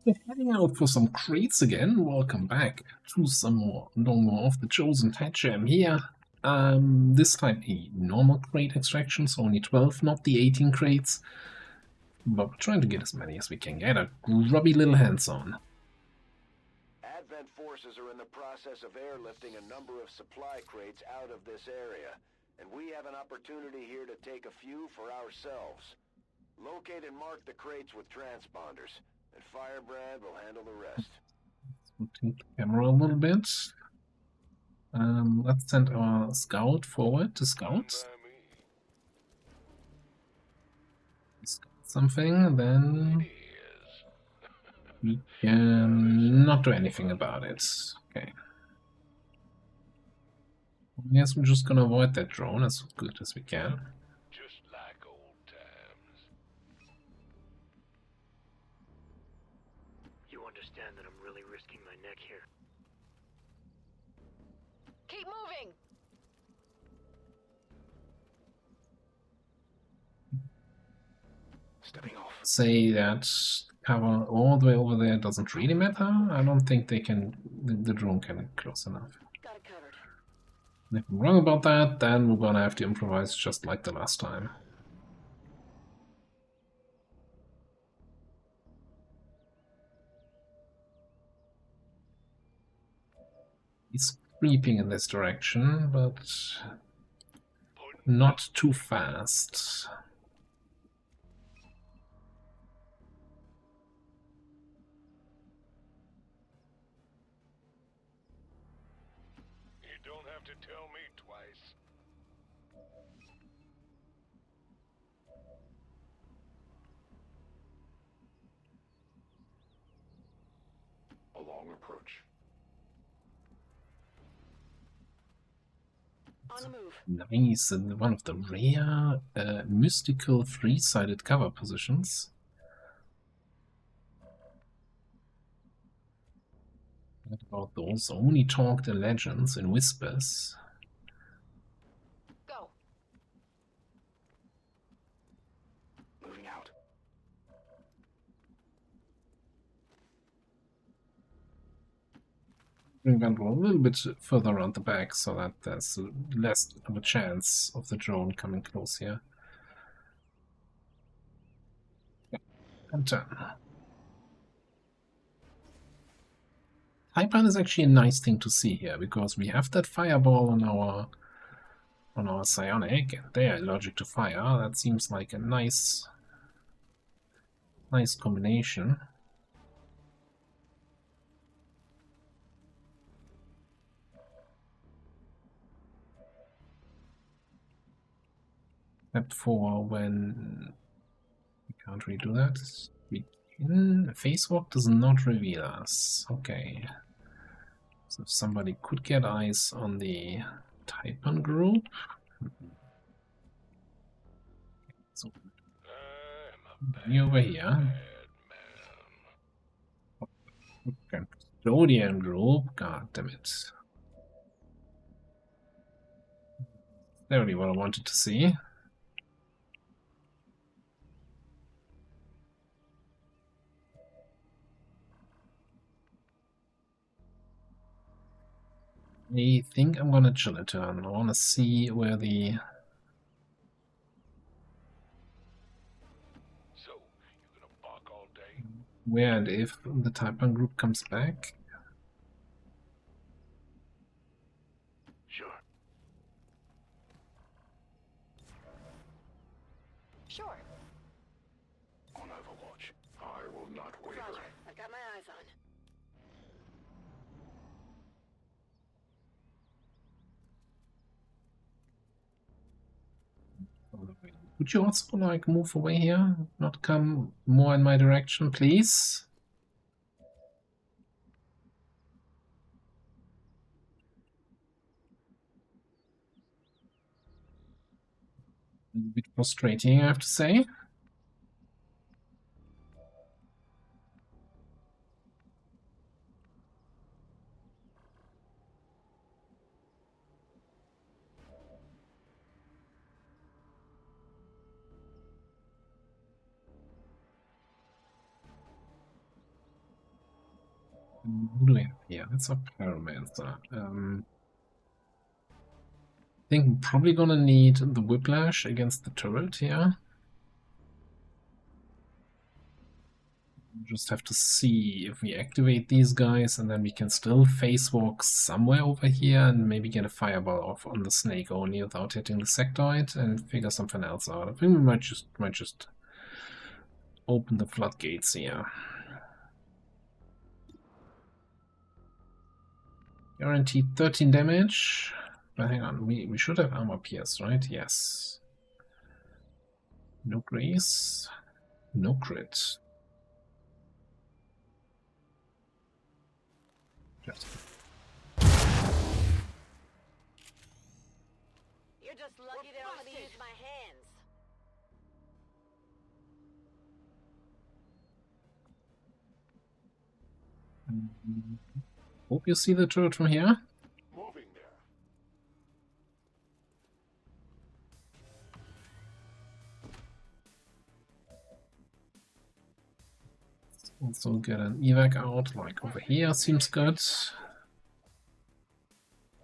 We're heading out for some crates again. Welcome back to some more of the chosen tech jam here. This time a normal crate extraction, so only 12, not the 18 crates. But we're trying to get as many as we can get our grubby little hands on. Advent forces are in the process of airlifting a number of supply crates out of this area, and we have an opportunity here to take a few for ourselves. Locate and mark the crates with transponders, and Firebrand will handle the rest. Rotate the camera a little bit. Let's send our scout forward to scout. Scout something, then we can not do anything about it. Okay. I guess we're just gonna avoid that drone as good as we can. Just like old times. You understand that I'm really risking my neck here. Keep moving! Stepping off. Say that cover all the way over there doesn't really matter. I don't think they can. The drone can get close enough. Got it covered. And if I'm wrong about that, then we're gonna have to improvise just like the last time. He's creeping in this direction, but not too fast. You don't have to tell me twice. A long approach. On the move. Nice, and one of the rare mystical three-sided cover positions. What about those? Only talked in legends, in whispers. Go. Moving out. Bring Vandal a little bit further around the back so that there's less of a chance of the drone coming close here. Yeah. And turn. Pipeline is actually a nice thing to see here because we have that fireball on our psionic, and they are allergic to fire. That seems like a nice combination. Except for when we can't really do that. We can. Face walk does not reveal us. Okay. So if somebody could get eyes on the Taipan group. So over here. Okay. Custodian group. God damn it. That's really what I wanted to see. I think I'm gonna chill a turn. I wanna see where the where and if the Taipan group comes back. Sure. Sure. On Overwatch. I will not waver. Roger. I've got my eyes on. Would you also like move away here? Not come more in my direction, please? A bit frustrating, I have to say. What do we have here? That's a Pyromancer. I think we're probably gonna need the Whiplash against the turret here. Just have to see if we activate these guys, and then we can still face walk somewhere over here and maybe get a fireball off on the snake only without hitting the sectoid and figure something else out. I think we might just open the floodgates here. Guaranteed 13 damage. But hang on, we should have armor pierce, right? Yes. No grace. No crit. Just You're just lucky they don't let me use my hands. hope you see the turret from here. Moving there. Also get an evac out, like over here, seems good. This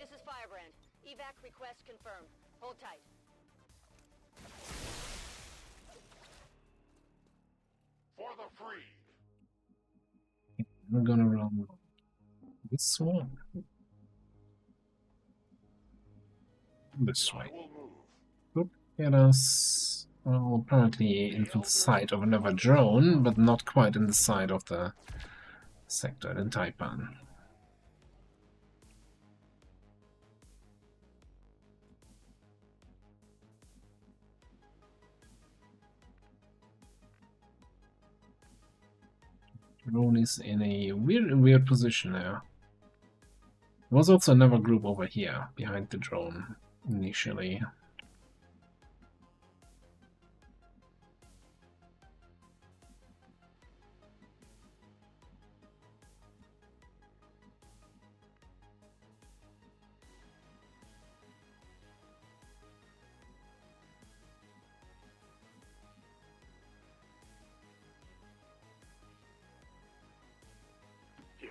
is Firebrand. Evac request confirmed. Hold tight. For the free. We're gonna run this one. This way. Could get us, well, apparently into the side of another drone, but not quite in the side of the sector in Taipan. Drone is in a weird position there. There was also another group over here behind the drone initially.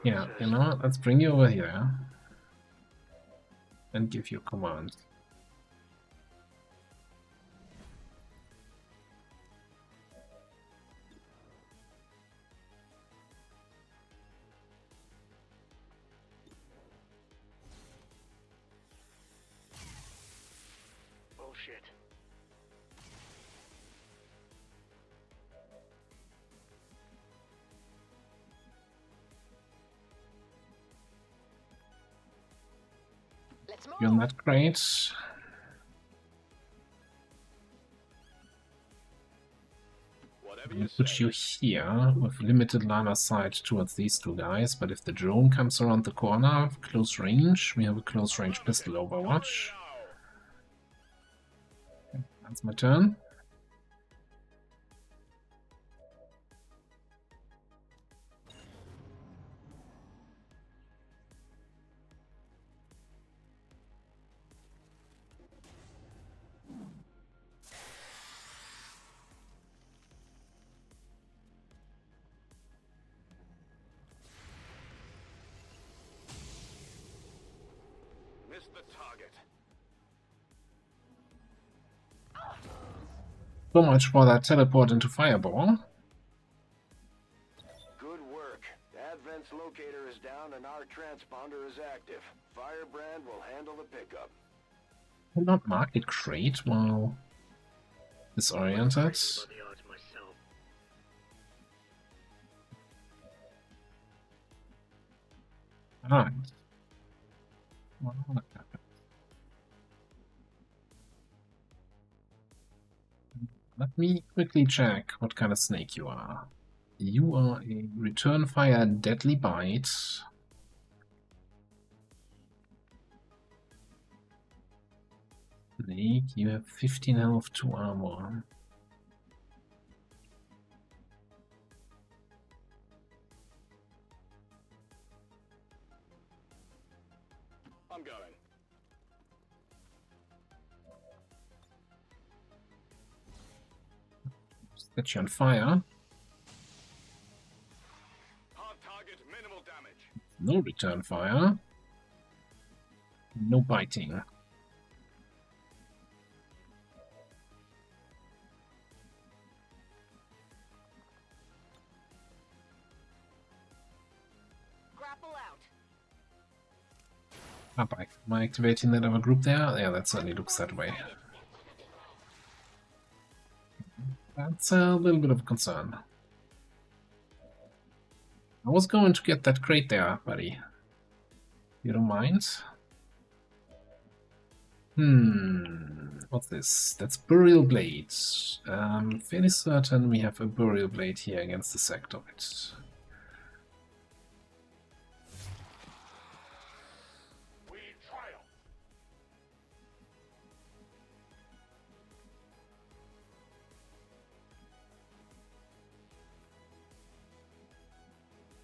Yeah, you know what? Let's bring you over here and give you command. Bullshit. Let's move. You're not great. Whatever I'm you gonna put say. you here with limited line of sight towards these two guys, but if the drone comes around the corner, close range, we have a close range pistol overwatch. That's my turn. Missed the target. So much for that teleport into fireball. Good work. Advent's locator is down and our transponder is active. Firebrand will handle the pickup. Will not mark it crate while disoriented. About the odds myself. Alright. Well, what happened? Let me quickly check what kind of snake you are. You are a return fire deadly bite. Snake, you have 15 health, 2 armor. I'm going. Set you on fire. Hard target, minimal damage. No return fire. No biting. Grapple out. Am I activating that other group there? Yeah, that certainly looks that way. That's a little bit of a concern. I was going to get that crate there, buddy. You don't mind? What's this? That's Burial Blade. Fairly certain we have a Burial Blade here against the Sectoid.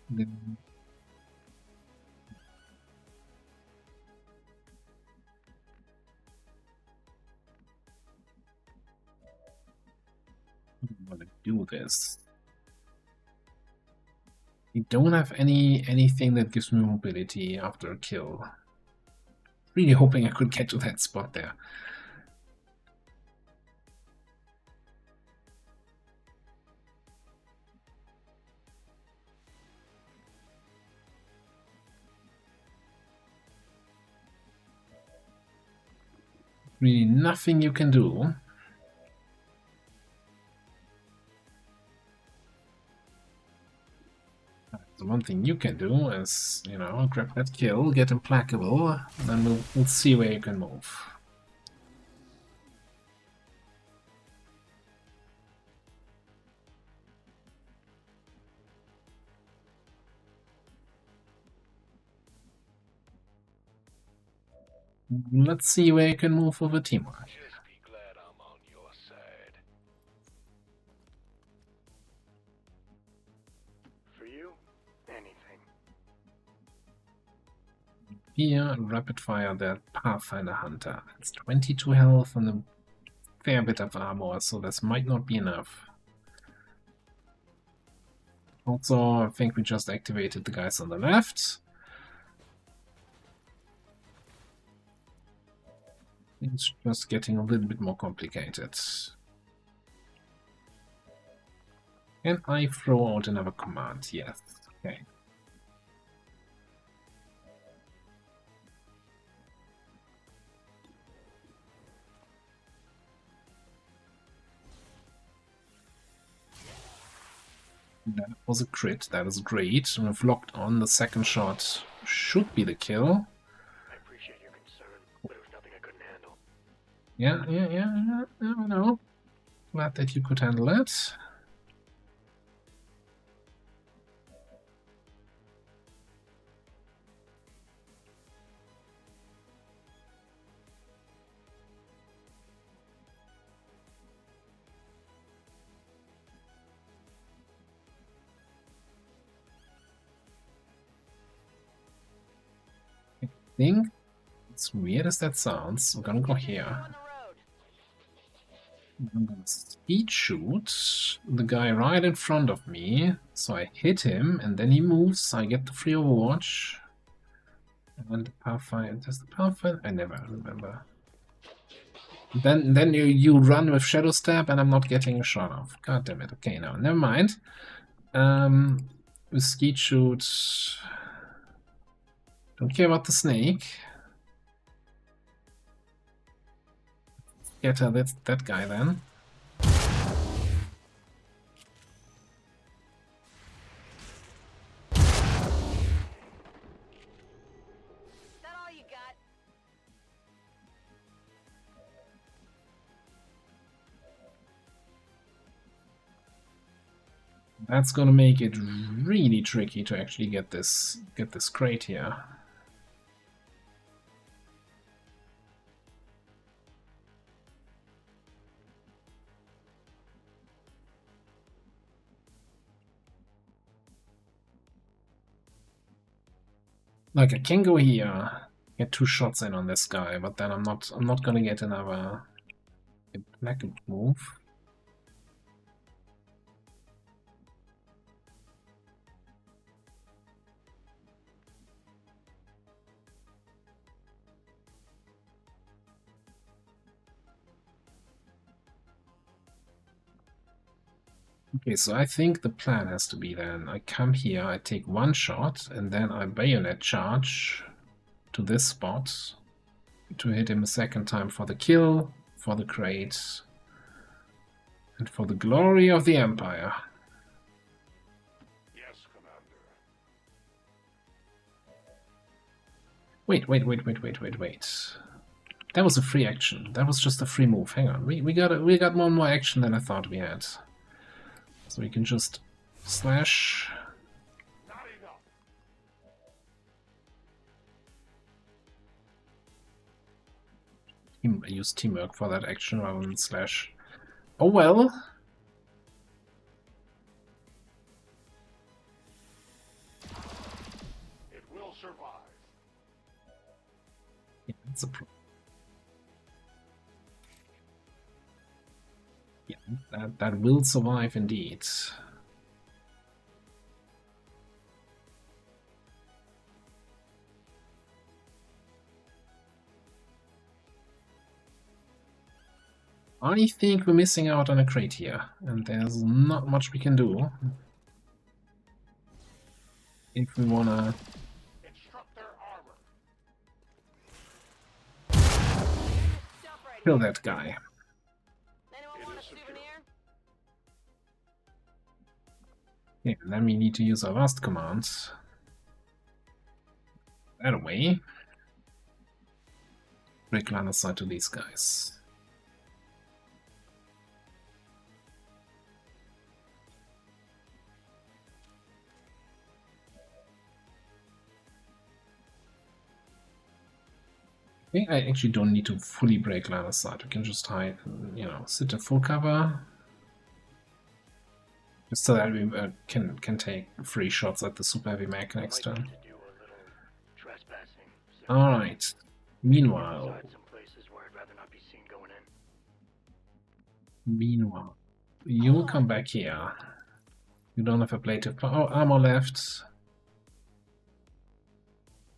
Then I'm gonna do this. We don't have anything that gives me mobility after a kill. Really hoping I could get to that spot there. Really nothing you can do. The one thing you can do is, you know, grab that kill, get implacable, and then we'll see where you can move. Let's see where you can move over teamwork. Just be glad I'm on your side. For you, anything. Here, rapid fire that Pathfinder Hunter. It's 22 health and a fair bit of armor, so this might not be enough. Also, I think we just activated the guys on the left. It's just getting a little bit more complicated. Can I throw out another command? Yes. Okay. That was a crit. That is great. We've locked on. The second shot should be the kill. I appreciate your concern, but it was nothing I couldn't handle. Yeah. I know. Glad that you could handle it. Think as weird as that sounds, I'm gonna go here. On the road. I'm gonna speed shoot the guy right in front of me, so I hit him, and then he moves. I get the free Overwatch. And the Pathfinder, does the Pathfinder? I never remember. Then you run with Shadow Step, and I'm not getting a shot off. God damn it. Okay, now never mind. With Skeet Shoot. Don't care about the snake. Get that guy then. That all you got? That's gonna make it really tricky to actually get this crate here. Like I can go here, get 2 shots in on this guy, but then I'm not gonna get another implacable move. Okay, so I think the plan has to be then I come here, I take one shot, and then I bayonet charge to this spot to hit him a second time for the kill, for the crate, and for the glory of the Empire. Yes, Commander. Wait. That was a free action. That was just a free move. Hang on. We got one more action than I thought we had. So we can just slash. Not enough. Use teamwork for that action rather than slash. Oh well. It will survive. Yeah, that's a pro. Yeah, that will survive indeed. I think we're missing out on a crate here, and there's not much we can do if we wanna Instruct their armor. Stop right kill here. that guy. Anyone It want a is secure. souvenir? Yeah, and then we need to use our last command. That away. Break line of sight to these guys. Okay, I actually don't need to fully break line of sight. We can just hide, you know, sit in full cover. Just so that we can take free shots at the super heavy mech next Might turn. need to do a little trespassing. Alright. Meanwhile, Inside some places where I'd rather not be seen going in. you'll come back here. You don't have ablative armor left.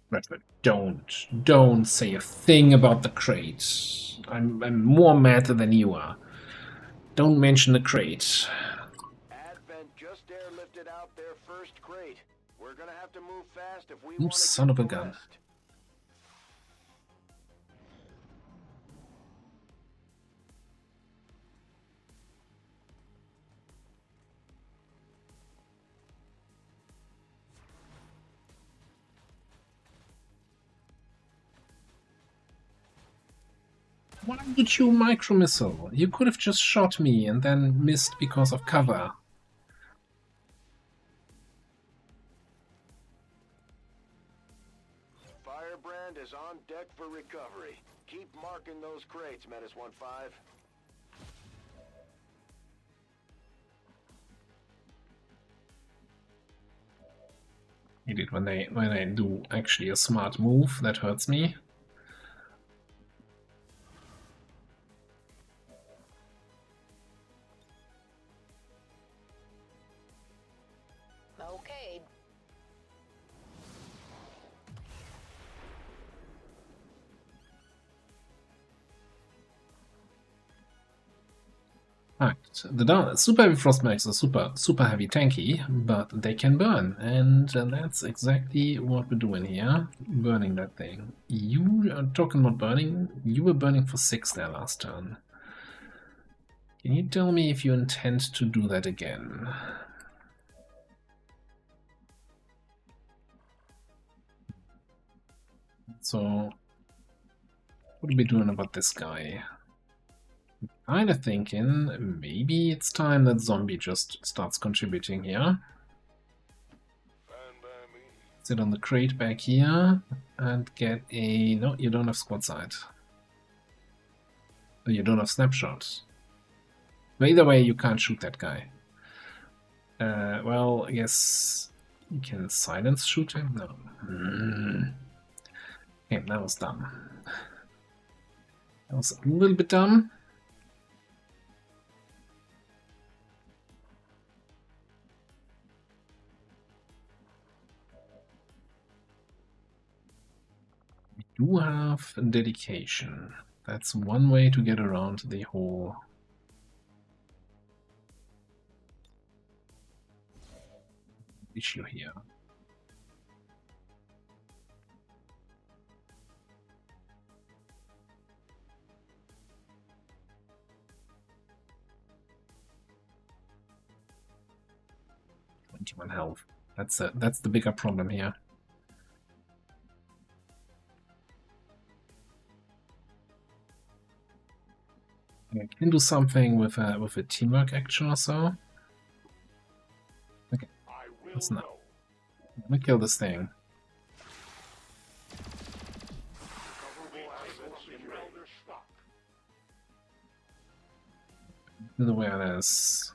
Redford, don't say a thing about the crate. I'm more mad than you are. Don't mention the crate. Advent just airlifted out their first crate. We're gonna have to move fast if we You want to son get of a the gun. rest. Why would you micro missile? You could have just shot me and then missed because of cover. Firebrand is on deck for recovery. Keep marking those crates, Menace 1-5. Hate it when they do actually a smart move that hurts me. Okay. Right, the super heavy frost mechs are super heavy tanky, but they can burn, and that's exactly what we're doing here, burning that thing. You are talking about burning. You were burning for 6 there last turn. Can you tell me if you intend to do that again? So, what are we doing about this guy? Kinda thinking maybe it's time that zombie just starts contributing here. Fine by me. Sit on the crate back here and get a... No, you don't have squad sight. You don't have snapshots. But either way, you can't shoot that guy. Well, I guess you can silence shoot him? No. Okay, that was dumb. That was a little bit dumb. We do have dedication. That's one way to get around the whole issue here. Health. That's the bigger problem here. I can do something with a teamwork action or so. Okay, let's not. Let me kill this thing. The awareness.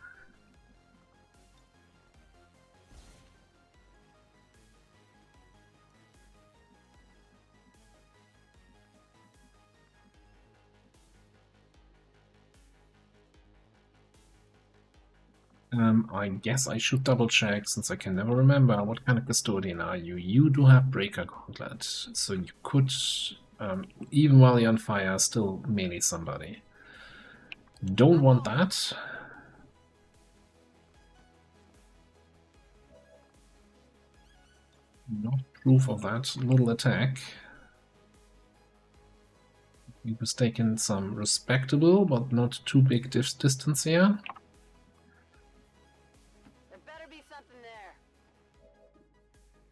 I guess I should double check, since I can never remember what kind of custodian are you. You do have Breaker Gauntlet, so you could, even while you're on fire, still melee somebody. Don't want that. Not proof of that little attack. We've mistaken some respectable, but not too big distance here.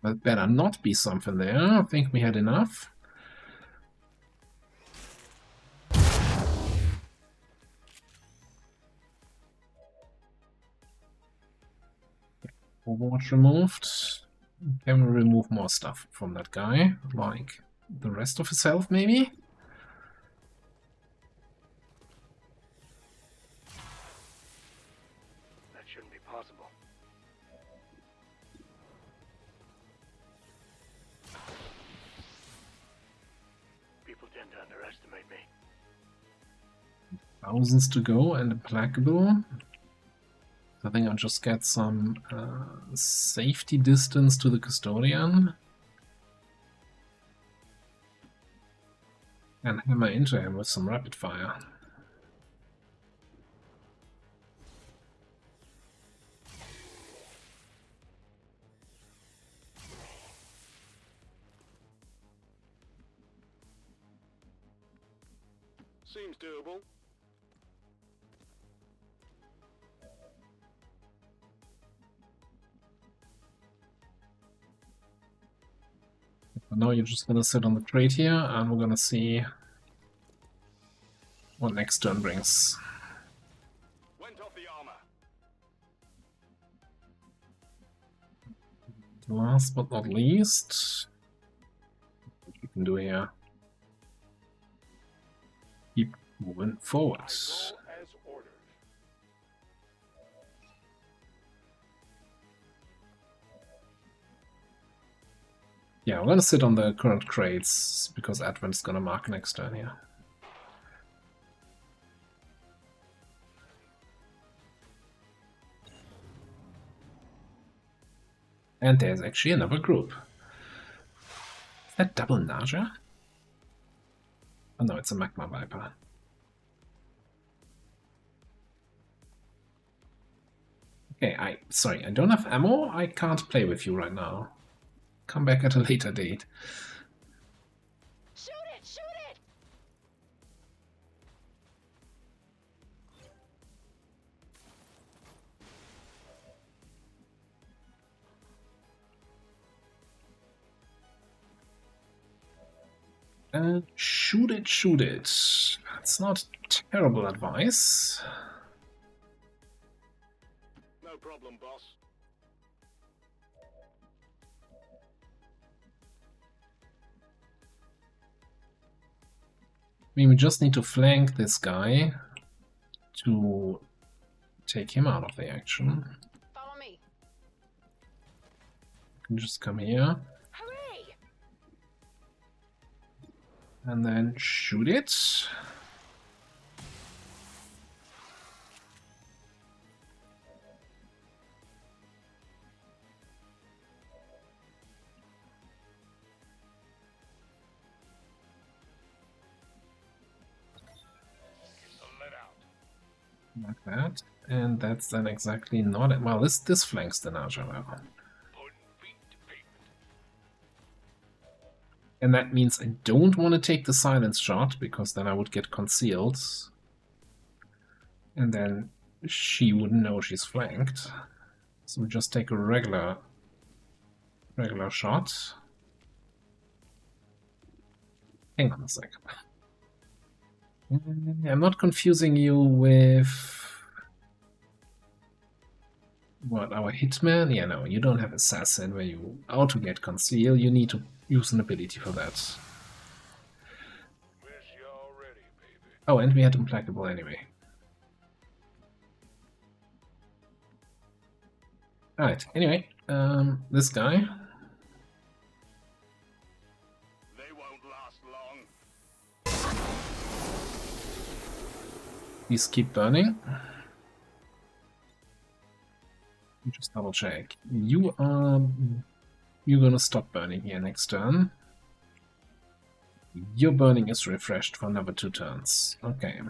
That better not be something there. I think we had enough. Overwatch removed. Can we remove more stuff from that guy? Like the rest of his health, maybe? That shouldn't be possible. People tend to underestimate me. Thousands to go and implacable. I think I'll just get some safety distance to the custodian and hammer into him with some rapid fire. Seems doable. But now you're just gonna sit on the crate here, and we're gonna see what next turn brings. Went off the armor. Last but not least, what you can do here. Keep moving forward. As ordered. Yeah, we're gonna sit on the current crates because Advent's gonna mark next turn here. And there's actually another group. Is that double nausea? Oh no, it's a magma viper. Okay, sorry, I don't have ammo. I can't play with you right now. Come back at a later date. Shoot it! Shoot it! Shoot it, shoot it. That's not terrible advice. No problem, boss. I mean, we just need to flank this guy to take him out of the action. Follow me. You can just come here Hooray! and then shoot it. Like that, and that's then exactly not it. Well, this flanks the nausea level. And that means I don't want to take the silence shot, because then I would get concealed. And then she wouldn't know she's flanked. So we just take a regular shot. Hang on a second. I'm not confusing you with... what, our hitman? Yeah, no, you don't have assassin where you auto get conceal. You need to use an ability for that. Oh, and we had implacable anyway. Alright, anyway, this guy. They won't last long. Please keep burning. Just double check. You're gonna stop burning here next turn. Your burning is refreshed for another 2 turns. Okay.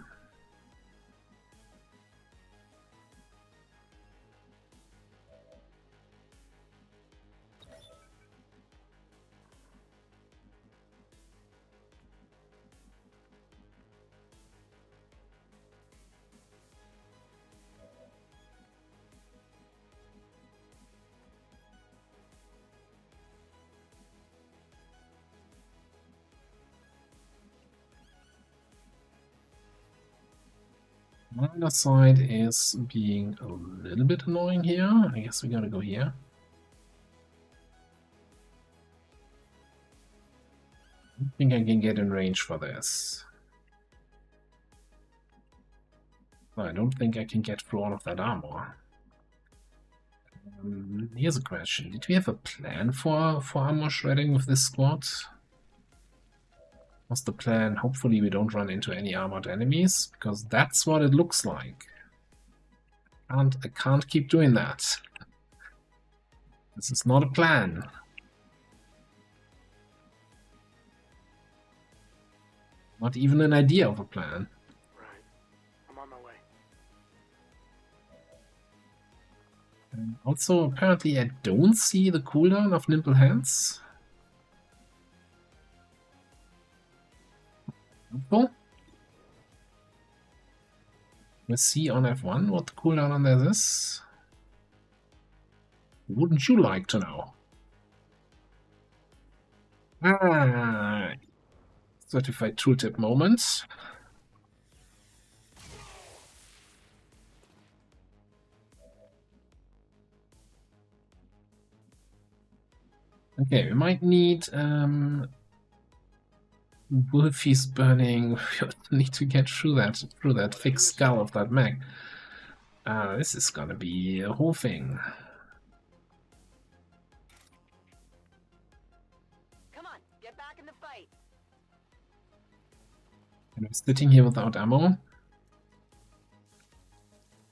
My other side is being a little bit annoying here. I guess we gotta go here. I don't think I can get in range for this. I don't think I can get through all of that armor. Here's a question. Did we have a plan for armor shredding with this squad? What's the plan? Hopefully we don't run into any armored enemies, because that's what it looks like. I can't keep doing that. This is not a plan. Not even an idea of a plan. Right. I'm on my way. And also, apparently I don't see the cooldown of Nimble Hands. Helpful. Let's see on F1 what the cooldown on this is. Wouldn't you like to know? Ah, certified tooltip moment. Okay, we might need Wolfie's burning. We need to get through that thick skull of that mech. This is gonna be a whole thing. Come on, get back in the fight. And I'm sitting here without ammo.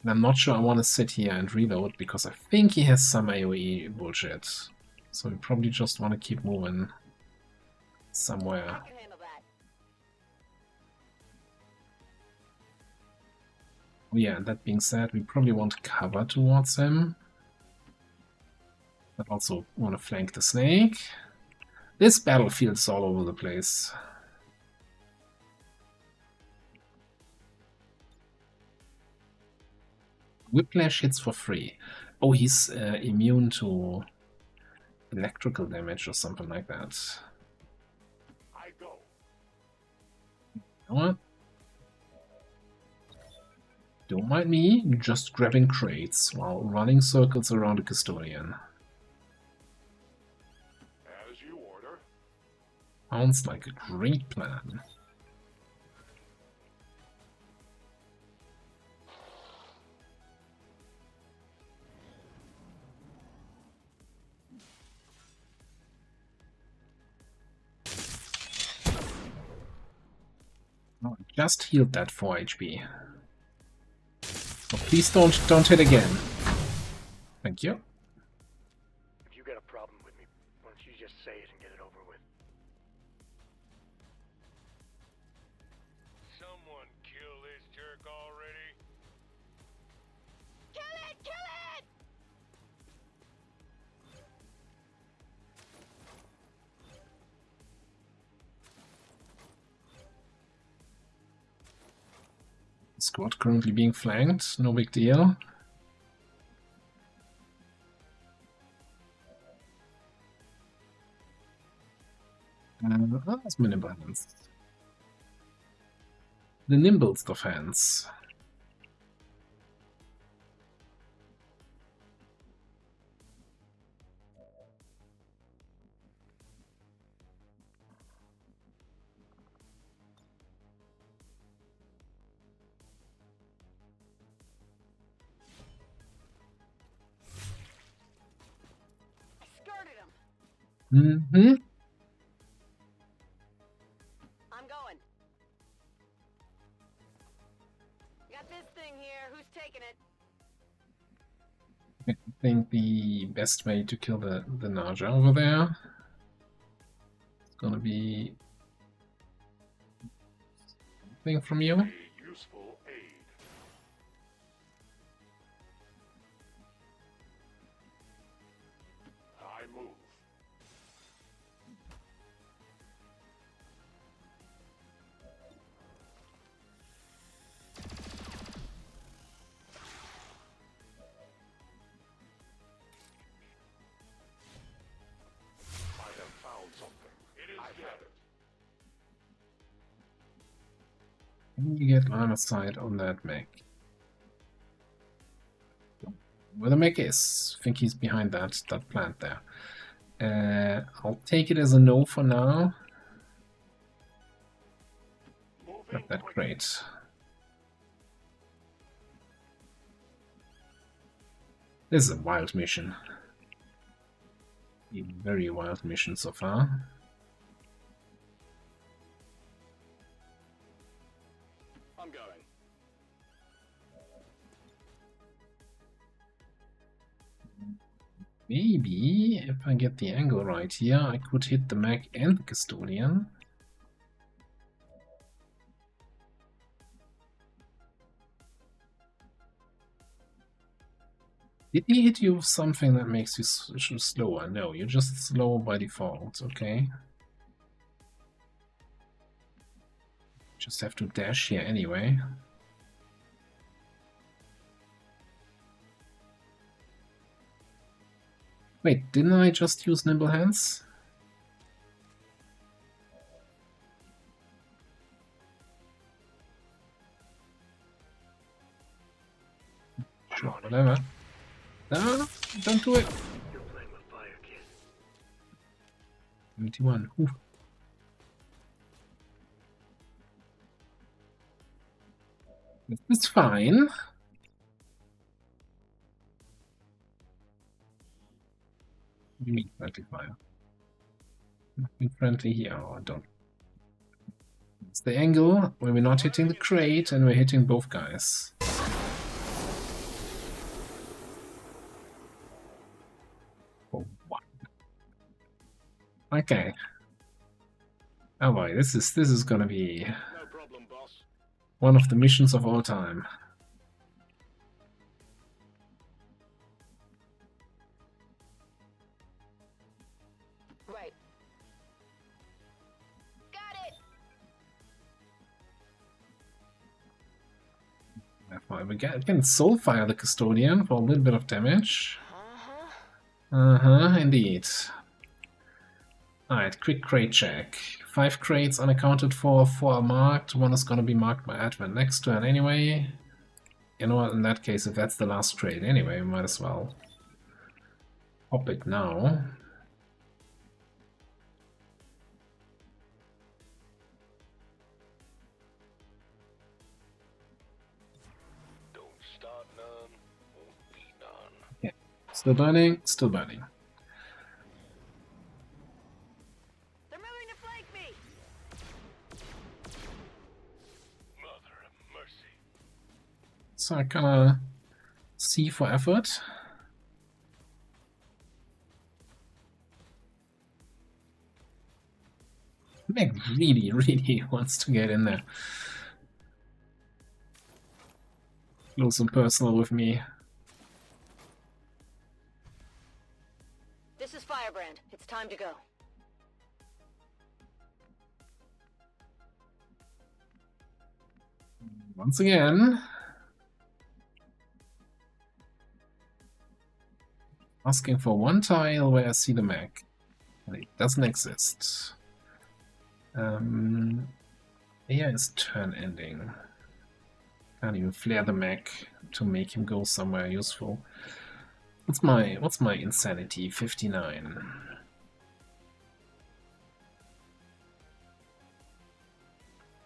And I'm not sure I want to sit here and reload, because I think he has some AoE bullshit. So we probably just want to keep moving somewhere. I can handle that. Oh yeah, and that being said, we probably want cover towards him. But also want to flank the snake. This battlefield is all over the place. Whiplash hits for free. Oh, he's immune to electrical damage or something like that. I go. You know what? Don't mind me, just grabbing crates while running circles around a custodian. As you order. Sounds like a great plan. Oh, I just healed that 4 HP. So please don't hit again. Thank you. If you got a problem with me, why don't you just say it and get it over with? Someone kill this jerk already. Kill it! Kill it! Squad currently being flanked, no big deal. That's my nimble hands. The nimblest of hands. I skirted him. Mm-hmm. I'm going. Got this thing here. Who's taking it? I think the best way to kill the Naja over there is gonna be something from you. Useful aid. I move. I have found something. It is gathered. Can you get line of sight on that mech? Where the mech is. I think he's behind that plant there. I'll take it as a no for now. Not that great. This is a wild mission. A very wild mission so far. I'm going. Maybe, if I get the angle right here, I could hit the mech and the custodian. Did he hit you with something that makes you slower? No, you're just slow by default, okay? Just have to dash here anyway. Wait, didn't I just use nimble hands? Sure, whatever. No, don't do it. You're playing with fire, kid. 71. Oof. This is fine. What do you mean friendly fire? Nothing friendly here. Oh, don't. It's the angle where we're not hitting the crate and we're hitting both guys. Oh, what? Okay. Oh boy, this is gonna be No problem, boss. one of the missions of all time. Right. Got it. Therefore, we can soul fire the custodian for a little bit of damage. Uh-huh. Indeed. Alright, quick crate check. 5 crates unaccounted for, 4 are marked, 1 is gonna be marked by Advent next turn anyway. You know what, in that case, if that's the last crate anyway, we might as well pop it now. Don't start none, won't be none. Yeah. Still burning, still burning. They're moving to flank me. Mother of mercy. So I kinda C for effort. Meg really wants to get in there. Close and personal with me. This is Firebrand. It's time to go. Once again, asking for one tile where I see the mech. And it doesn't exist. Yeah, it's turn ending. Can't even flare the mech to make him go somewhere useful. What's my insanity? 59.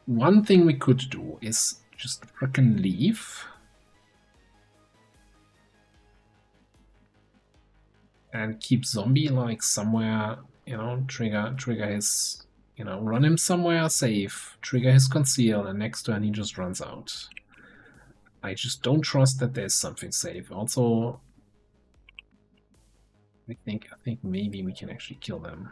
One thing we could do is just frickin' leave. And keep zombie like somewhere, you know, trigger his, you know, run him somewhere safe, trigger his conceal, and next turn he just runs out. I just don't trust that there's something safe. Also, I think maybe we can actually kill them.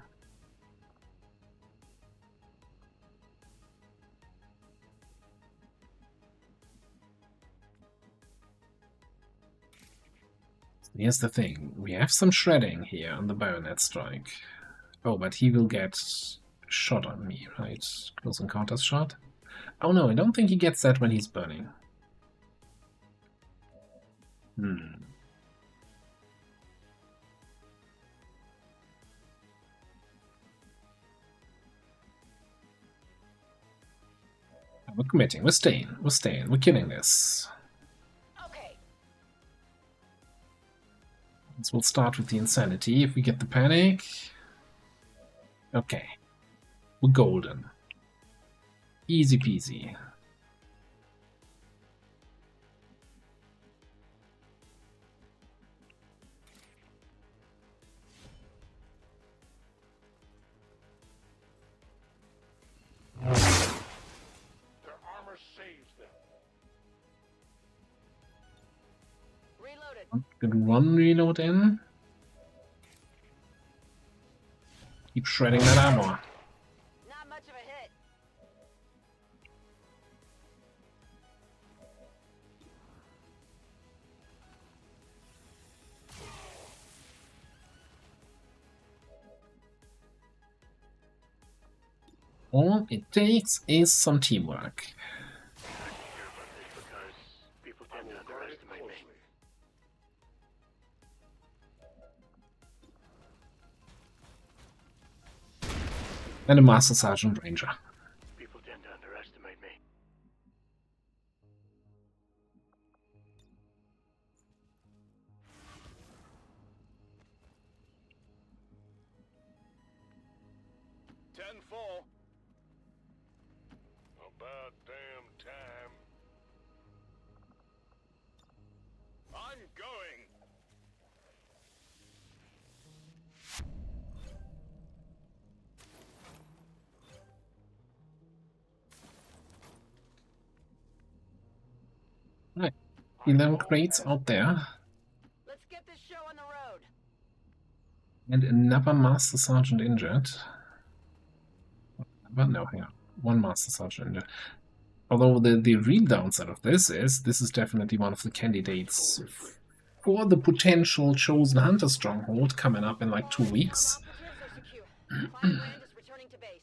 Here's the thing, we have some shredding here on the bayonet strike. Oh, but he will get shot on me, right? Close encounters shot? Oh no, I don't think he gets that when he's burning. We're committing, we're staying, we're killing this. Okay. So we'll start with the insanity if we get the panic. Okay. We're golden. Easy peasy. Their armor saves them. Reloaded. Good one reload in. Keep shredding that armor. Not much of a hit. All it takes is some teamwork. Because people tend to underestimate me. And a Master Sergeant Ranger. People tend to underestimate me. Full. About damn time. I'm going. Right. 11 crates out there. Let's get this show on the road. And another Master Sergeant injured. But no, hang on. One Master Sergeant injured. Although the real downside of this is definitely one of the candidates for the potential Chosen Hunter stronghold coming up in like 2 weeks. Operatives are secure. Client Brand is returning to base.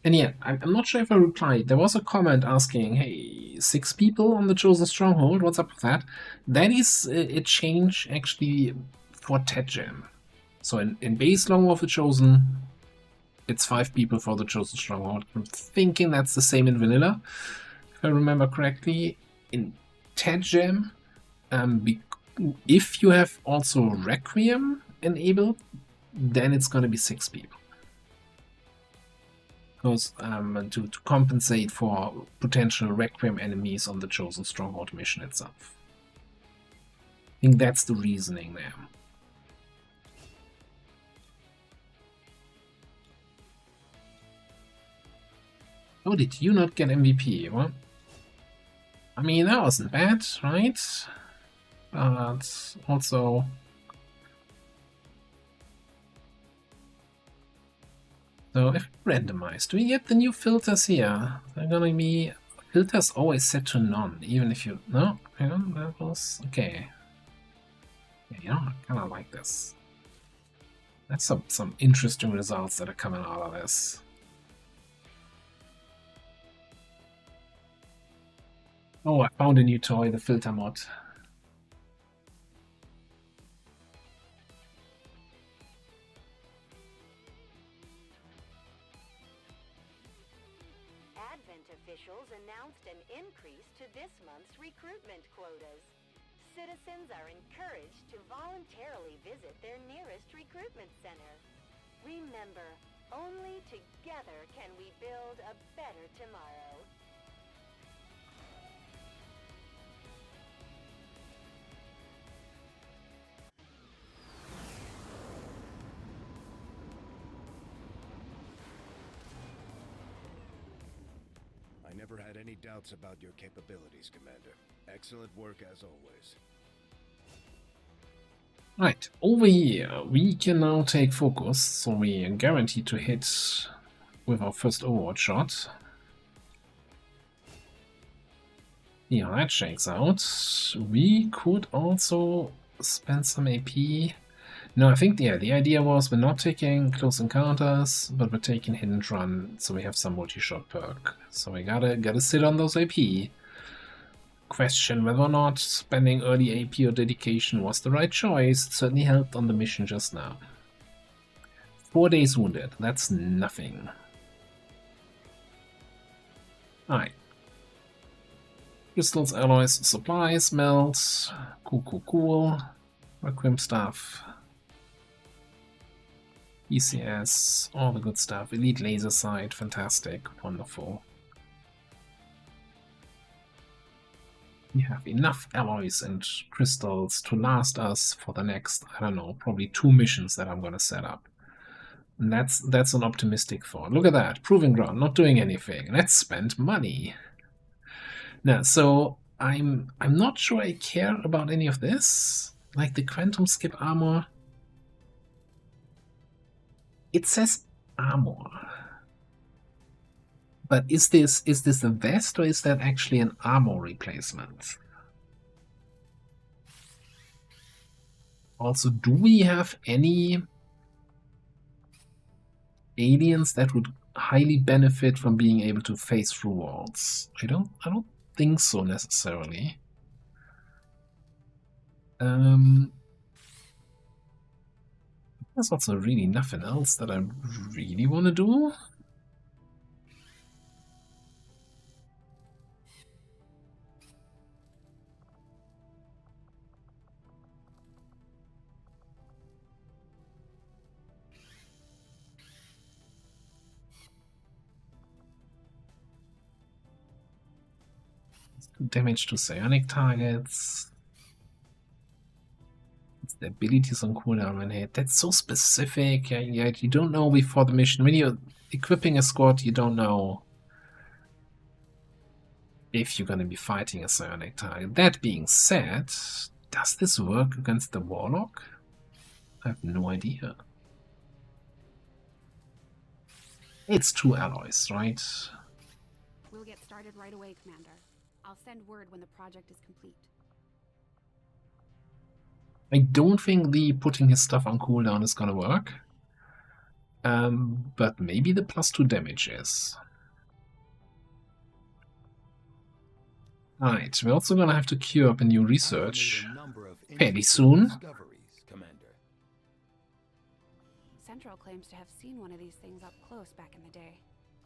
And yeah, I'm not sure if I replied. There was a comment asking, hey, 6 people on the Chosen Stronghold, what's up with that? That is a change actually for Ted Jam. So in base Long War of the Chosen, it's 5 people for the Chosen Stronghold. I'm thinking that's the same in Vanilla, if I remember correctly. In Ted Jam, if you have also Requiem enabled, then it's going to be 6 people. Because to compensate for potential Requiem enemies on the Chosen Stronghold mission itself. I think that's the reasoning there. Oh, did you not get MVP? Well, I mean, that wasn't bad, right? But also... So if randomized, do we get the new filters here? They're gonna be filters always set to none, even if you no, hang on, that was okay. Yeah, you know, I kinda like this. That's some interesting results that are coming out of this. Oh, I found a new toy, the filter mod. Advent officials announced an increase to this month's recruitment quotas. Citizens are encouraged to voluntarily visit their nearest recruitment center. Remember, only together can we build a better tomorrow. I never had any doubts about your capabilities, Commander. Excellent work as always. Right, over here, we can now take focus, so we are guaranteed to hit with our first Overwatch shot. Yeah, that shakes out. We could also spend some AP. No, I think the idea was we're not taking close encounters, but we're taking hit and run, so we have some multi-shot perk. So we gotta sit on those AP. Question whether or not spending early AP or dedication was the right choice. It certainly helped on the mission just now. 4 days wounded, that's nothing. Alright. Crystals, alloys, supplies, melts. Cool. Requiem stuff. ECS, all the good stuff. Elite laser sight, fantastic, wonderful. We have enough alloys and crystals to last us for the next, I don't know, probably 2 missions that I'm gonna set up. And that's an optimistic thought. Look at that, proving ground, not doing anything. Let's spend money. Now, so I'm not sure I care about any of this. Like the quantum skip armor. It says armor. But is this a vest, or is that actually an armor replacement? Also, do we have any aliens that would highly benefit from being able to phase through walls? I don't think so necessarily. There's also really nothing else that I really want to do. Damage to psionic targets. It's the abilities on cooldown when hit. That's so specific. Yeah, you don't know before the mission. When you're equipping a squad, you don't know if you're going to be fighting a psionic target. That being said, does this work against the Warlock? I have no idea. It's 2 alloys, right? We'll get started right away, Commander. I'll send word when the project is complete. I don't think the putting his stuff on cooldown is gonna work. But maybe the +2 damage is. Alright, we're also gonna have to queue up a new research fairly soon. Central claims to have seen one of these things up close back in the day.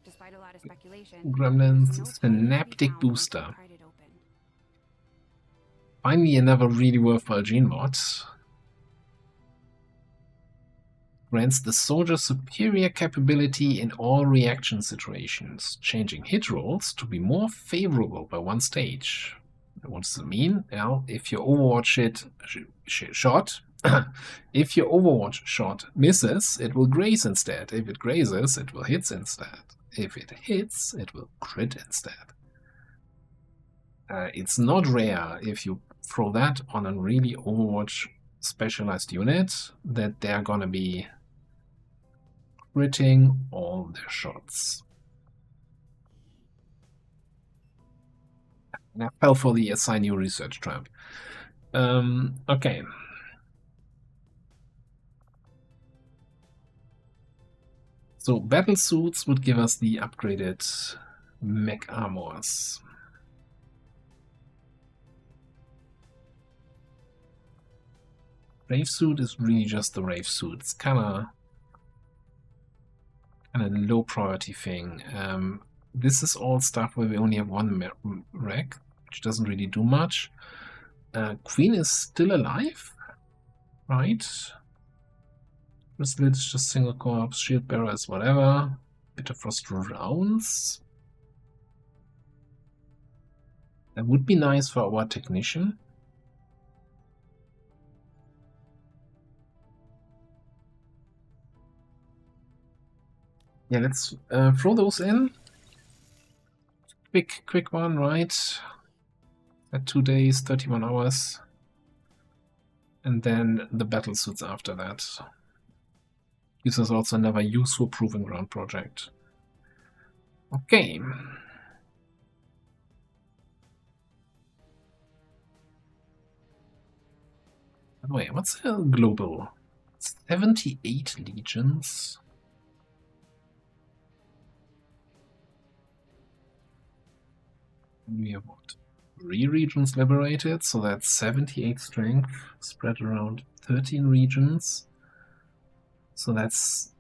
Despite a lot of speculation, Gremlins Synaptic Booster. Finally another really worthwhile gene mod. Grants the soldier superior capability in all reaction situations, changing hit rolls to be more favorable by 1 stage. What does it mean? Well, if your Overwatch shot if your Overwatch shot misses, it will graze instead. If it grazes, it will hit instead. If it hits, it will crit instead. It's not rare if you throw that on a really Overwatch specialized unit that they're gonna be critting all their shots. And I fell for the assign new research trap. Okay. So battle suits would give us the upgraded mech armors. Rave suit is really just the rave suit. It's kind of low priority thing. This is all stuff where we only have one rec, which doesn't really do much. Queen is still alive, right? Wristlet is just single corpse. Shield bearer is whatever. Bitter Frost rounds. That would be nice for our technician. Yeah, let's throw those in. Quick one, right? At 2 days, 31 hours. And then the battle suits after that. Gives us also another useful proving ground project. Okay. Wait, what's the global? 78 legions. We have what? 3 regions liberated, so that's 78 strength spread around 13 regions. So that's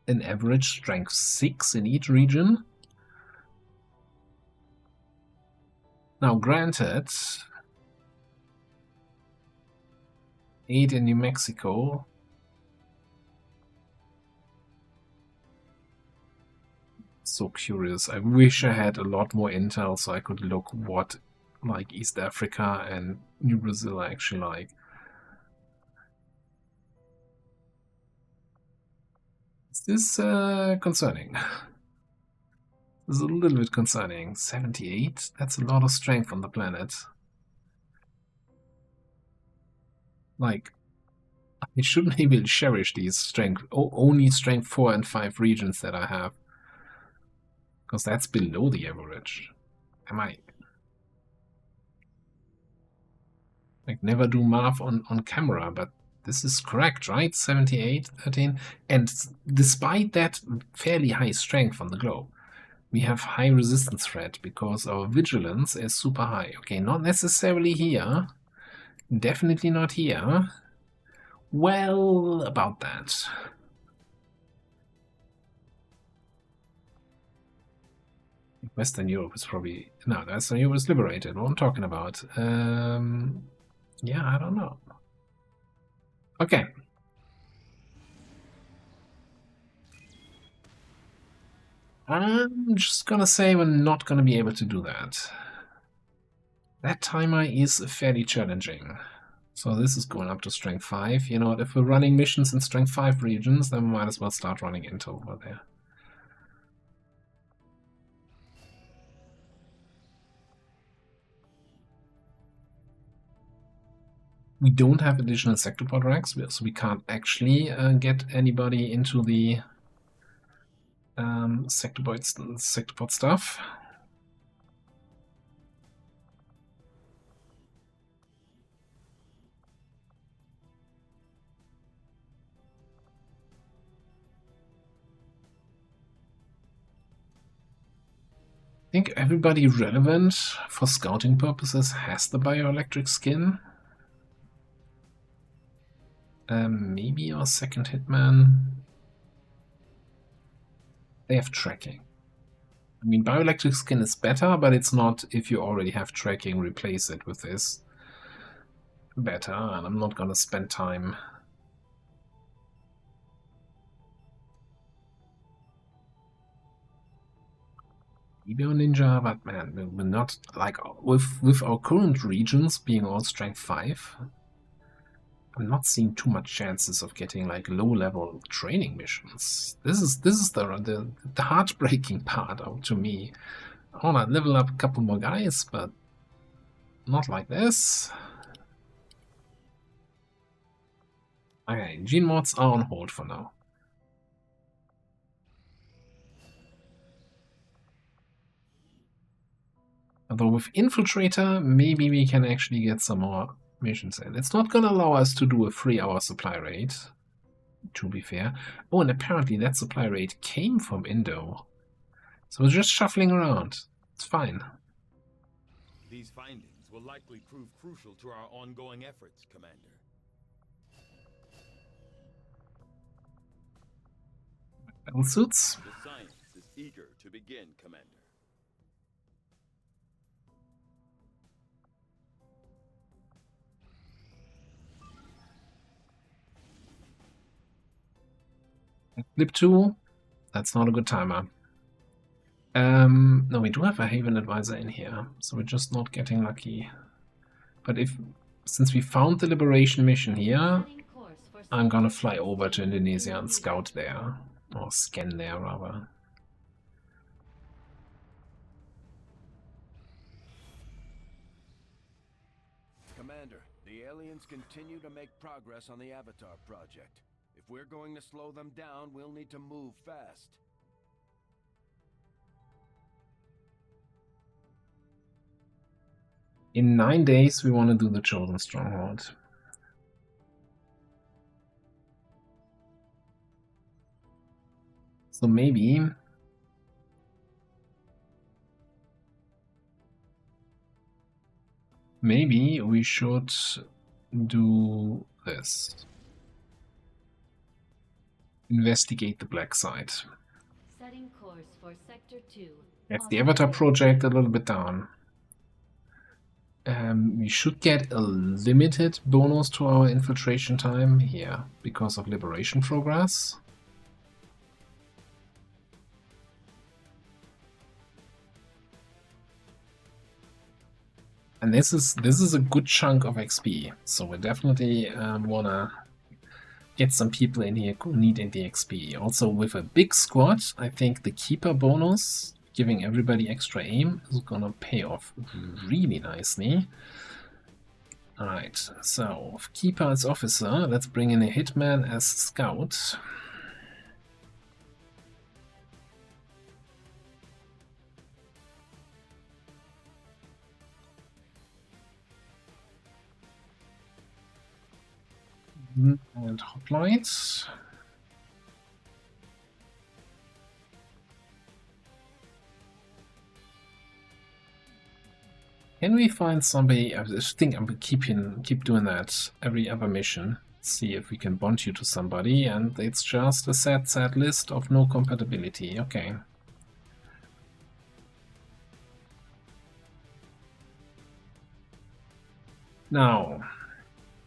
an average strength 6 in each region. Now, granted, 8 in New Mexico. So curious. I wish I had a lot more intel so I could look what like East Africa and New Brazil are actually like. Is this concerning? This is a little bit concerning. 78? That's a lot of strength on the planet. Like, I should maybe cherish these strength, only strength 4 and 5 regions that I have. Because that's below the average. Am I? Like, never do math on camera, but this is correct, right? 78, 13. And despite that fairly high strength on the globe, we have high resistance threat because our vigilance is super high. Okay, not necessarily here. Definitely not here. Well, about that. Western Europe is probably... No, Western Europe is liberated. What I'm talking about. Yeah, I don't know. Okay. I'm just gonna say we're not gonna be able to do that. That timer is fairly challenging. So this is going up to strength 5. You know what, if we're running missions in strength 5 regions, then we might as well start running intel over there. We don't have additional sector-pod racks, so we can't actually get anybody into the sector-pod stuff. I think everybody relevant for scouting purposes has the bioelectric skin. Maybe our second hitman. They have tracking. I mean, bioelectric skin is better, but it's not, if you already have tracking, replace it with this. Better, and I'm not gonna spend time. Maybe on Ninja, but man, we're not, like, with our current regions being all strength 5, I'm not seeing too much chances of getting like low-level training missions. This is the heartbreaking part to me. I wanna level up a couple more guys, but not like this. Okay, gene mods are on hold for now. Although with Infiltrator, maybe we can actually get some more missions in. It's not gonna allow us to do a 3-hour supply raid, to be fair. Oh, and apparently that supply raid came from Indo. So we're just shuffling around. It's fine. These findings will likely prove crucial to our ongoing efforts, Commander. Battle suits. The science is eager to begin, Commander. Flip 2. That's not a good timer. No, we do have a Haven Advisor in here, so we're just not getting lucky. But since we found the Liberation mission here, I'm gonna fly over to Indonesia and scout there. Or scan there, rather. Commander, the aliens continue to make progress on the Avatar project. If we're going to slow them down, we'll need to move fast. In 9 days, we want to do the Chosen Stronghold. So maybe we should do this. Investigate the black site. Setting course for Sector 2. That's the Avatar project a little bit down. We should get a limited bonus to our infiltration time here because of liberation progress. And this is a good chunk of XP, so we definitely wanna get some people in here who need the XP. Also, with a big squad, I think the Keeper bonus, giving everybody extra aim, is gonna pay off really nicely. Alright, so Keeper as officer, let's bring in a Hitman as scout. And hoplites. Can we find somebody? I think I'm gonna keep doing that every other mission. See if we can bond you to somebody, and it's just a sad list of no compatibility. Okay. Now,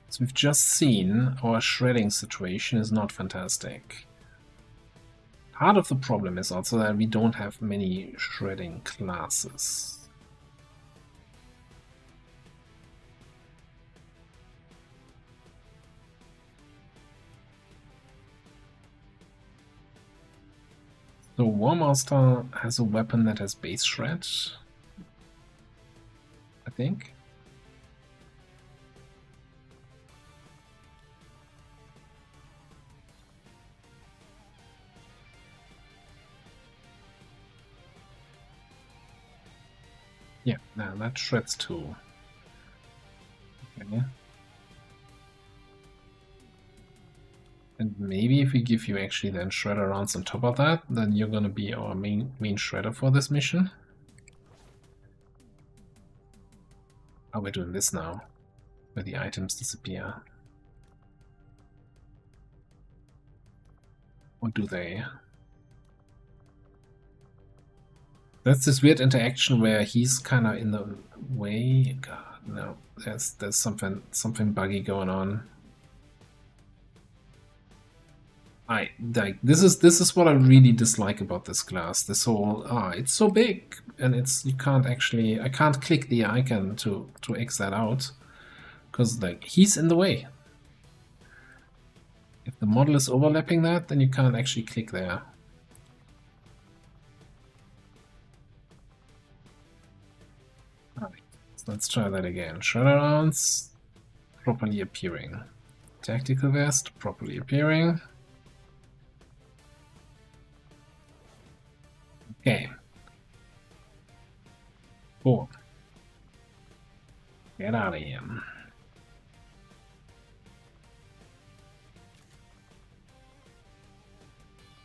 as we've just seen, our shredding situation is not fantastic. Part of the problem is also that we don't have many shredding classes. So War Master has a weapon that has base shred, I think. Yeah, now that shreds too. Okay. And maybe if we give you actually then shredder rounds on top of that, then you're gonna be our main shredder for this mission. Oh, we're doing this now, where the items disappear. Or do they? That's this weird interaction where he's kind of in the way. God, no, there's something buggy going on. This is what I really dislike about this class. This whole it's so big and I can't click the icon to X that out because like he's in the way. If the model is overlapping that, then you can't actually click there. Alright, so let's try that again. Shredder rounds properly appearing. Tactical vest properly appearing. Okay. 4. Get out of here.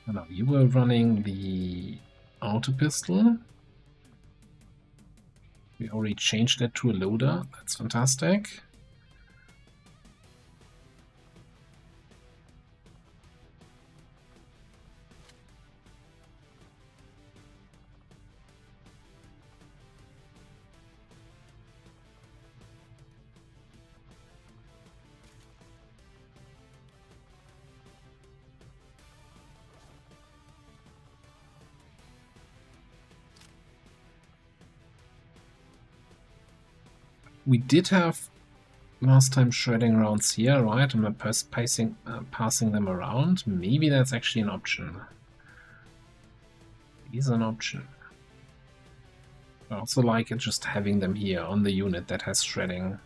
No, you were running the auto pistol. We already changed that to a loader. That's fantastic. We did have last time shredding rounds here, right? And we're passing them around. Maybe that's actually an option. It is an option. I also like it just having them here on the unit that has shredding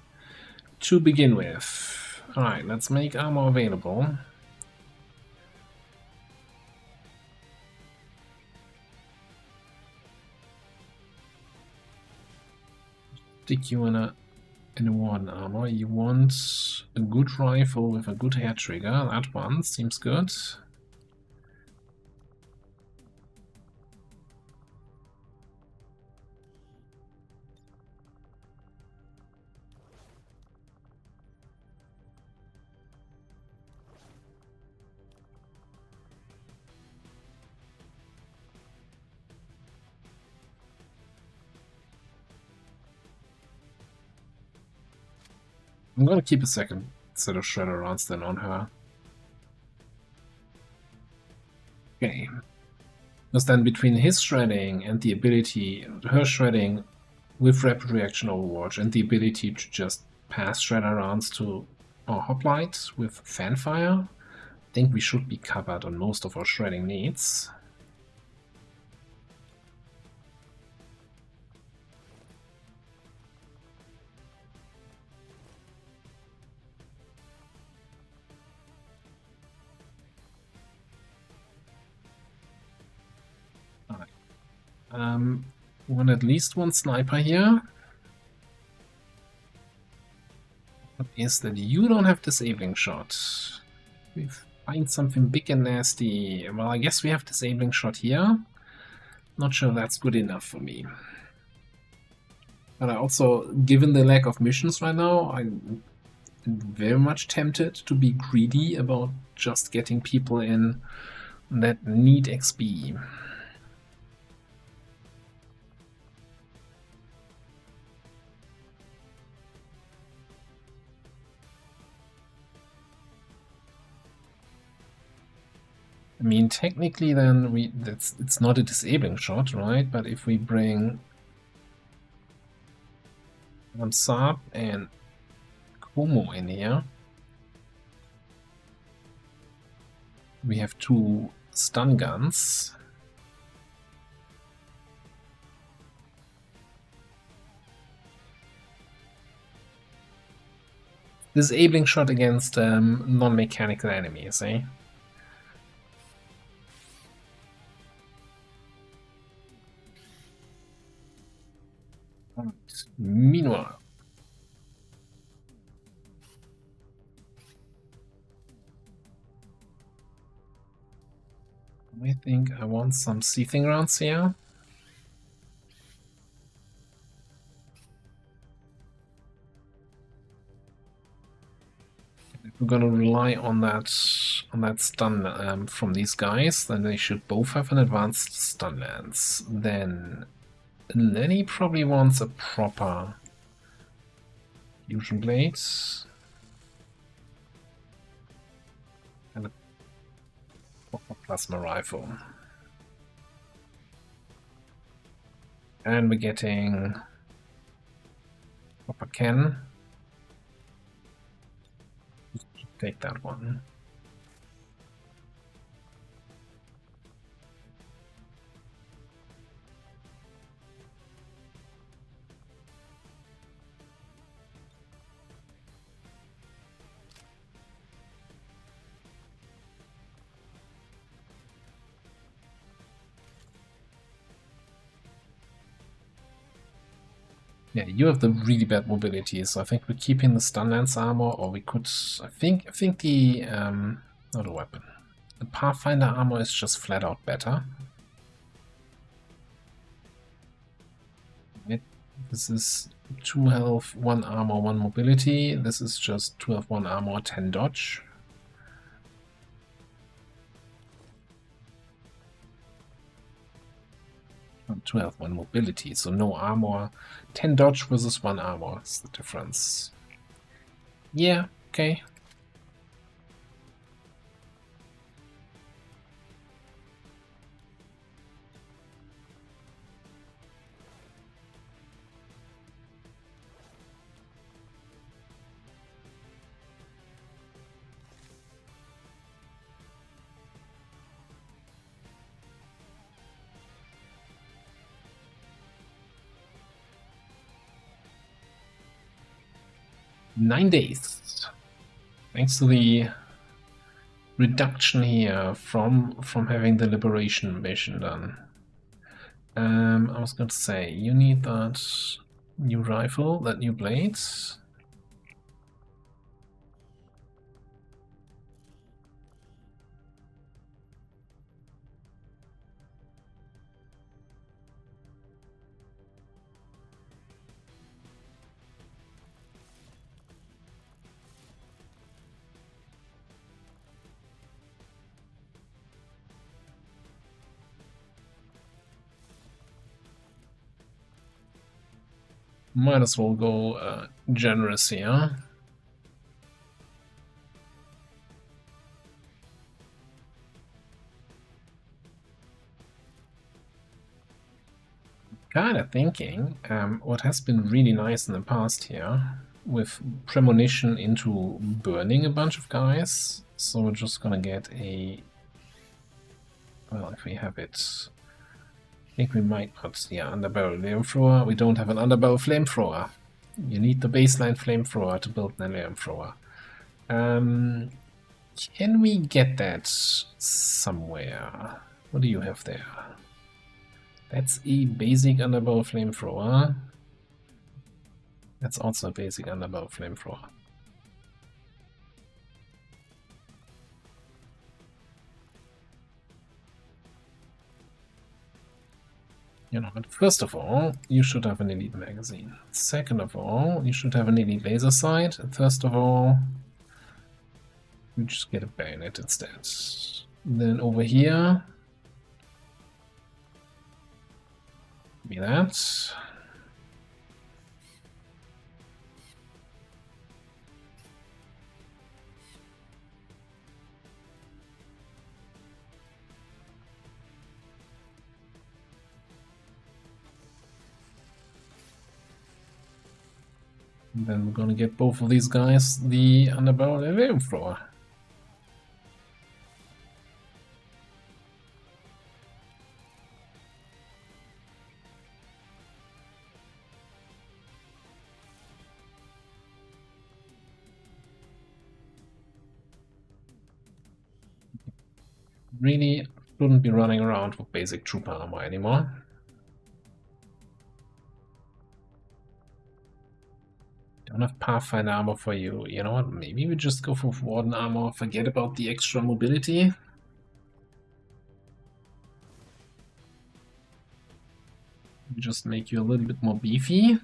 to begin with. Alright, let's make armor available. Stick you in a warden armor. You want a good rifle with a good hair trigger. That one seems good. I'm gonna keep a second set of shredder rounds then on her. Okay. Because then between his shredding and the ability, her shredding with rapid reaction overwatch and the ability to just pass shredder rounds to our hoplite with fanfire, I think we should be covered on most of our shredding needs. Want at least one sniper here. What is that? You don't have disabling shot. We find something big and nasty. Well, I guess we have disabling shot here. Not sure that's good enough for me. But I also, given the lack of missions right now, I'm very much tempted to be greedy about just getting people in that need XP. I mean, technically, then it's not a disabling shot, right? But if we bring Saab and Como in here, we have two stun guns. Disabling shot against non-mechanical enemies, eh? Meanwhile, I think I want some seething rounds here. If we're gonna rely on that stun from these guys, then they should both have an advanced stun lance. Then he probably wants a proper fusion blade and a proper plasma rifle. And we're getting proper cannon. Take that one. Yeah, you have the really bad mobility, so I think we're keeping the stun lance armor, or we could. I think the not a weapon. The Pathfinder armor is just flat out better. This is 2 health, 1 armor, 1 mobility. This is just 2 health, 1 armor, 10 dodge. And 2 health, 1 mobility, so no armor. 10 dodge versus 1 armor is the difference. Yeah, okay. Nine days. Thanks to the reduction here from having the liberation mission done. I was going to say, you need that new rifle, that new blade. Might as well go generous here. Kinda thinking, what has been really nice in the past here, with premonition into burning a bunch of guys, so we're just gonna get a... well, if we have it... I think we might not, yeah, underbarrel flamethrower. We don't have an underbarrel flamethrower. You need the baseline flamethrower to build an flamethrower. Can we get that somewhere? What do you have there? That's a basic underbarrel flamethrower. That's also a basic underbarrel flamethrower. You know, but first of all, you should have an elite magazine. Second of all, you should have an elite laser sight. And first of all, you just get a bayonet instead. And then over here, be that. And then we're gonna get both of these guys the underbarrel flamethrower. Really shouldn't be running around with basic trooper armor anymore. Don't have Pathfinder armor for you. You know what? Maybe we just go for Warden armor. Forget about the extra mobility. Just make you a little bit more beefy.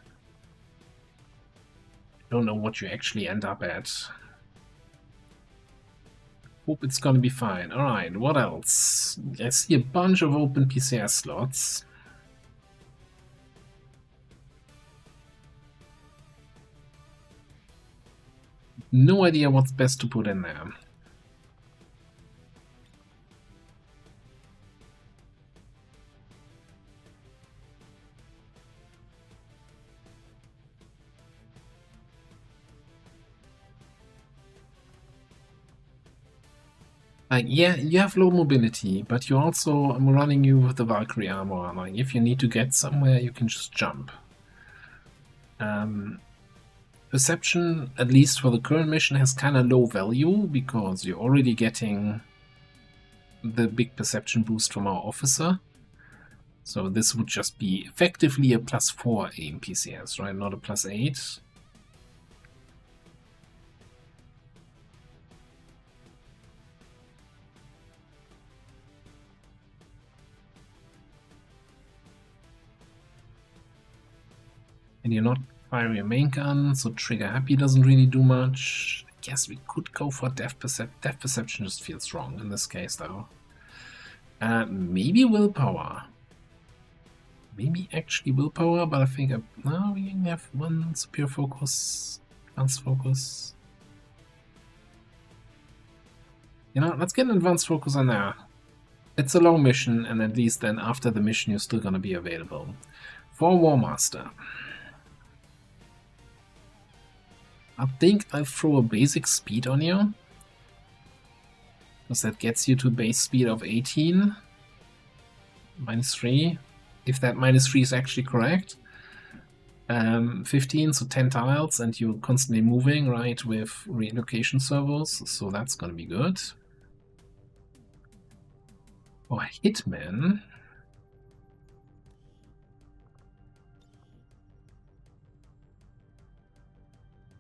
Don't know what you actually end up at. Hope it's gonna be fine. Alright, what else? I see a bunch of open PCS slots. No idea what's best to put in there. Yeah, you have low mobility, but you also, I'm running you with the Valkyrie armor. Like, if you need to get somewhere, you can just jump. Perception, at least for the current mission, has kind of low value, because you're already getting the big perception boost from our officer. So this would just be effectively a +4 aim PCS, right? Not a +8. And you're not firing your main gun, so trigger happy doesn't really do much. I guess we could go for depth perception, just feels wrong in this case though. Maybe willpower. Maybe actually willpower, but I think no, we only have one superior focus, advanced focus. You know, let's get an advanced focus on there. It's a long mission, and at least then after the mission you're still gonna be available. For War Master. I think I'll throw a basic speed on you. Because that gets you to base speed of 18. -3. If that -3 is actually correct. 15, so 10 tiles, and you're constantly moving, right, with relocation servos, so that's gonna be good. For Hitman,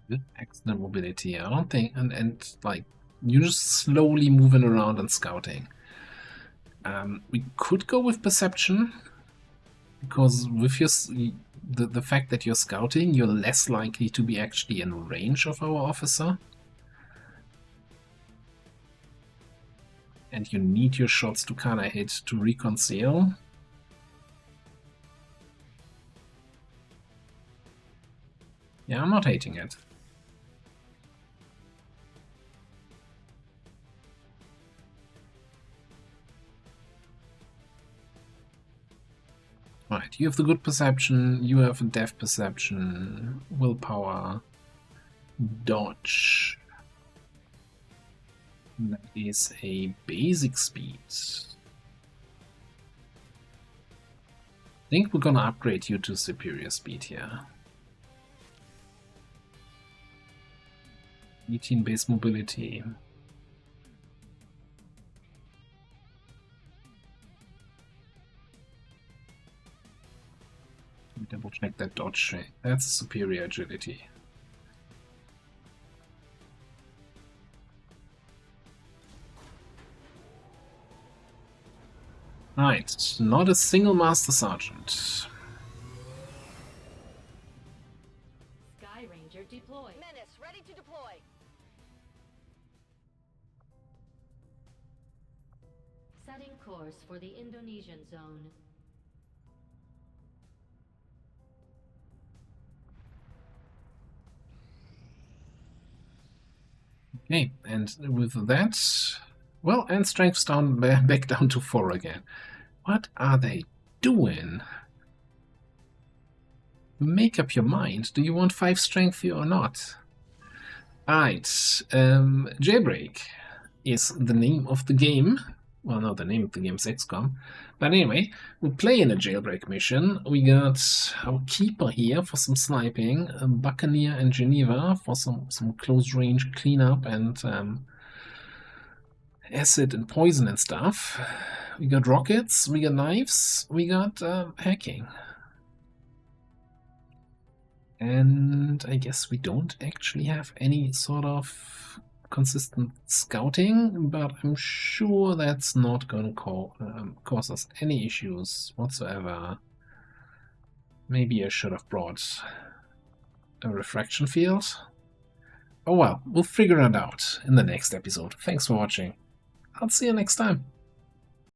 good excellent mobility, I don't think, and like, you're just slowly moving around and scouting. We could go with perception, because with your the fact that you're scouting, you're less likely to be actually in range of our officer. And you need your shots to kinda hit to reconcile. Yeah, I'm not hating it. Right, you have the good perception, you have a depth perception, willpower, dodge. That is a basic speed. I think we're gonna upgrade you to superior speed here. 18 base mobility. Double check that dodge. That's superior agility. Right, not a single Master Sergeant. Sky Ranger deployed. Menace, ready to deploy. Setting course for the Indonesian zone. Okay, and with that, well, and strength's down, back down to 4 again. What are they doing? Make up your mind. Do you want 5 strength here or not? Alright, Jailbreak is the name of the game. Well, no, the name of the game is XCOM. But anyway, we play in a jailbreak mission. We got our Keeper here for some sniping, Buccaneer and Geneva for some close range cleanup and acid and poison and stuff. We got rockets, we got knives, we got hacking. And I guess we don't actually have any sort of consistent scouting, but I'm sure that's not going to cause us any issues whatsoever. Maybe I should have brought a refraction field. Oh well, we'll figure it out in the next episode. Thanks for watching. I'll see you next time.